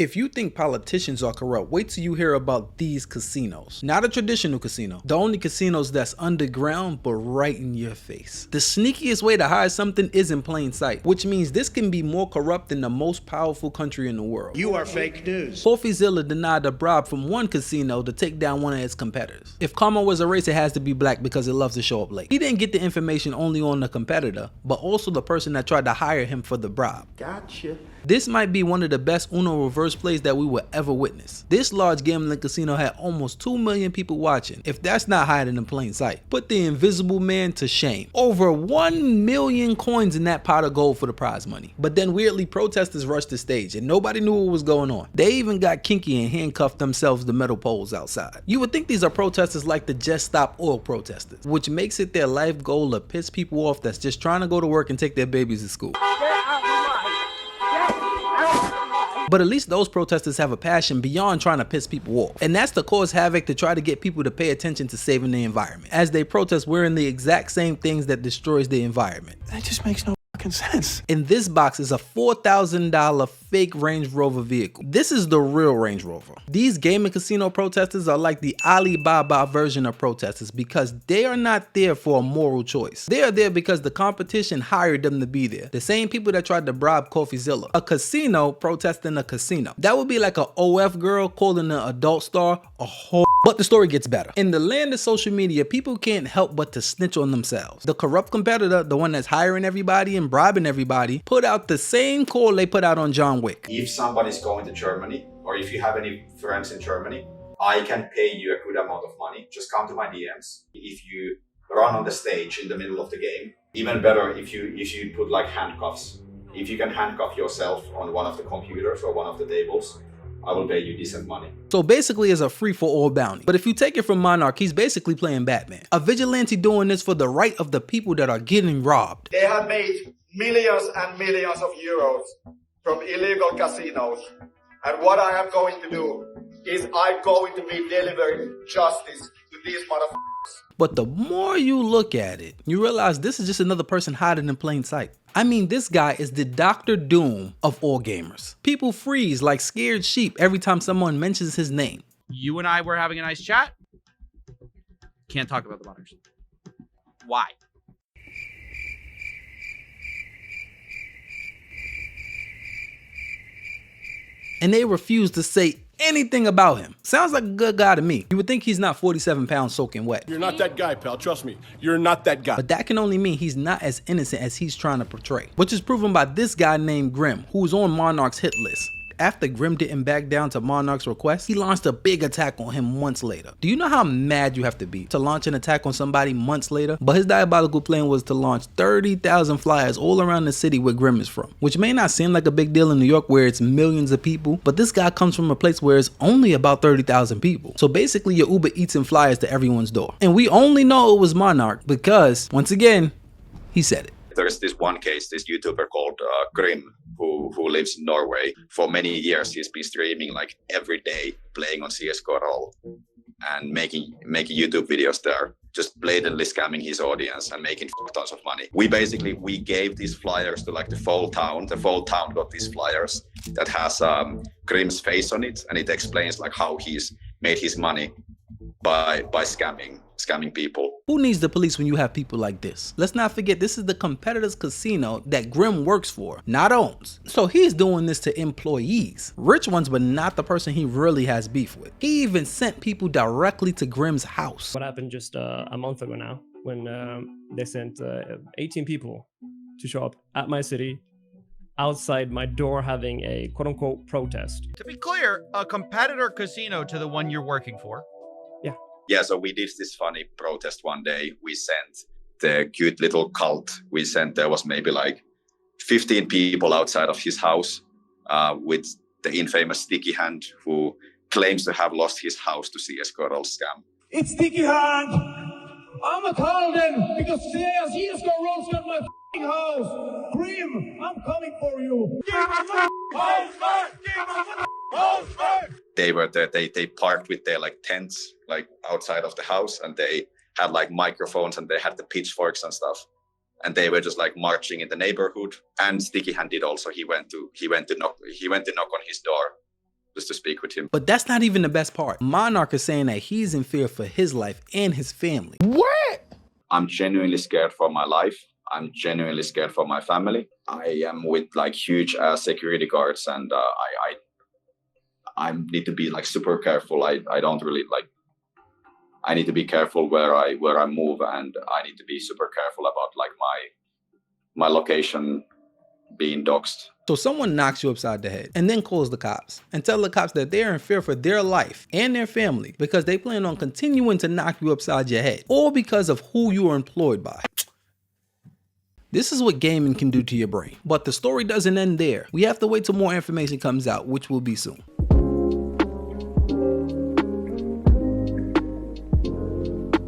If you think politicians are corrupt, wait till you hear about these casinos. Not a traditional casino. The only casinos that's underground but right in your face. The sneakiest way to hide something is in plain sight, which means this can be more corrupt than the most powerful country in the world. You are fake news. CoffeeZilla denied a bribe from one casino to take down one of its competitors. If karma was a race, it has to be black because it loves to show up late. He didn't get the information only on the competitor, but also the person that tried to hire him for the bribe. Gotcha. This might be one of the best Uno reverse plays that we will ever witness. This large gambling casino had almost 2 million people watching. If that's not hiding in plain sight, put the invisible man to shame. Over 1 million coins in that pot of gold for the prize money. But then weirdly, protesters rushed the stage and nobody knew what was going on. They even got kinky and handcuffed themselves to metal poles outside. You would think these are protesters like the Just Stop Oil protesters, which makes it their life goal to piss people off that's just trying to go to work and take their babies to school. But at least those protesters have a passion beyond trying to piss people off. And that's to cause havoc, to try to get people to pay attention to saving the environment, as they protest wearing the exact same things that destroys the environment. That just makes no fucking sense. In this box is a $4,000 fake Range Rover vehicle. This is the real Range Rover. These gaming casino protesters are like the Alibaba version of protesters because they are not there for a moral choice. They are there because the competition hired them to be there. The same people that tried to bribe CoffeeZilla. A casino protesting a casino. That would be like a OF girl calling an adult star a whore. But the story gets better. In the land of social media, people can't help but to snitch on themselves. The corrupt competitor, the one that's hiring everybody and bribing everybody, put out the same call they put out on John Wick. If somebody's going to Germany, or if you have any friends in Germany, I can pay you a good amount of money. Just come to my DMs. If you run on the stage in the middle of the game, even better if you put like handcuffs. If you can handcuff yourself on one of the computers or one of the tables, I will pay you decent money. So basically it's a free-for-all bounty. But if you take it from Monarch, he's basically playing Batman. A vigilante doing this for the right of the people that are getting robbed. They have made millions and millions of euros from illegal casinos. And what I am going to do is I'm going to be delivering justice to these motherfuckers. But the more you look at it, you realize this is just another person hiding in plain sight. I mean, this guy is the Dr. Doom of all gamers. People freeze like scared sheep every time someone mentions his name. You and I were having a nice chat. Can't talk about the monitors. Why? And they refuse to say anything about him. Sounds like a good guy to me. You would think he's not 47 pounds soaking wet. You're not that guy, pal. Trust me. You're not that guy. But that can only mean he's not as innocent as he's trying to portray. Which is proven by this guy named Grim, who was on Monarch's hit list. After Grim didn't back down to Monarch's request, he launched a big attack on him months later. Do you know how mad you have to be to launch an attack on somebody months later? But his diabolical plan was to launch 30,000 flyers all around the city where Grim is from. Which may not seem like a big deal in New York where it's millions of people, but this guy comes from a place where it's only about 30,000 people. So basically your Uber Eats and flyers to everyone's door. And we only know it was Monarch because, once again, he said it. There's this one case, this YouTuber called Grim, who lives in Norway. For many years, he's been streaming like every day, playing on CS:GO and making YouTube videos there, just blatantly scamming his audience and making tons of money. We gave these flyers to like the full town. The full town got these flyers that has Grim's face on it, and it explains like how he's made his money by scamming people. Who needs the police when you have people like this? Let's not forget, this is the competitor's casino that Grim works for, not owns. So he's doing this to employees, rich ones, but not the person he really has beef with. He even sent people directly to Grim's house. What happened just a month ago now, when they sent 18 people to show up at my city, outside my door, having a quote-unquote protest. To be clear, a competitor casino to the one you're working for. Yeah, so we did this funny protest one day. We sent the cute little cult. There was maybe like 15 people outside of his house with the infamous Sticky Hand, who claims to have lost his house to CS:GO scam. It's Sticky Hand! I'm a Calden because CS:GO rolls got my house! Grim, I'm coming for you! Give us a house back! Give us a house back! They were there, they parked with their like tents like outside of the house, and they had like microphones and they had the pitchforks and stuff, and they were just like marching in the neighborhood. And Sticky Hand did also. He went to knock on his door just to speak with him. But that's not even the best part. Monarch is saying that he's in fear for his life and his family. I'm genuinely scared for my life. I'm genuinely scared for my family. I am with like huge security guards, and I need to be like super careful. I don't really like. I need to be careful where I move, and I need to be super careful about like my location being doxxed. So someone knocks you upside the head and then calls the cops and tell the cops that they're in fear for their life and their family because they plan on continuing to knock you upside your head, all because of who you are employed by. This is what gaming can do to your brain. But the story doesn't end there. We have to wait till more information comes out, which will be soon.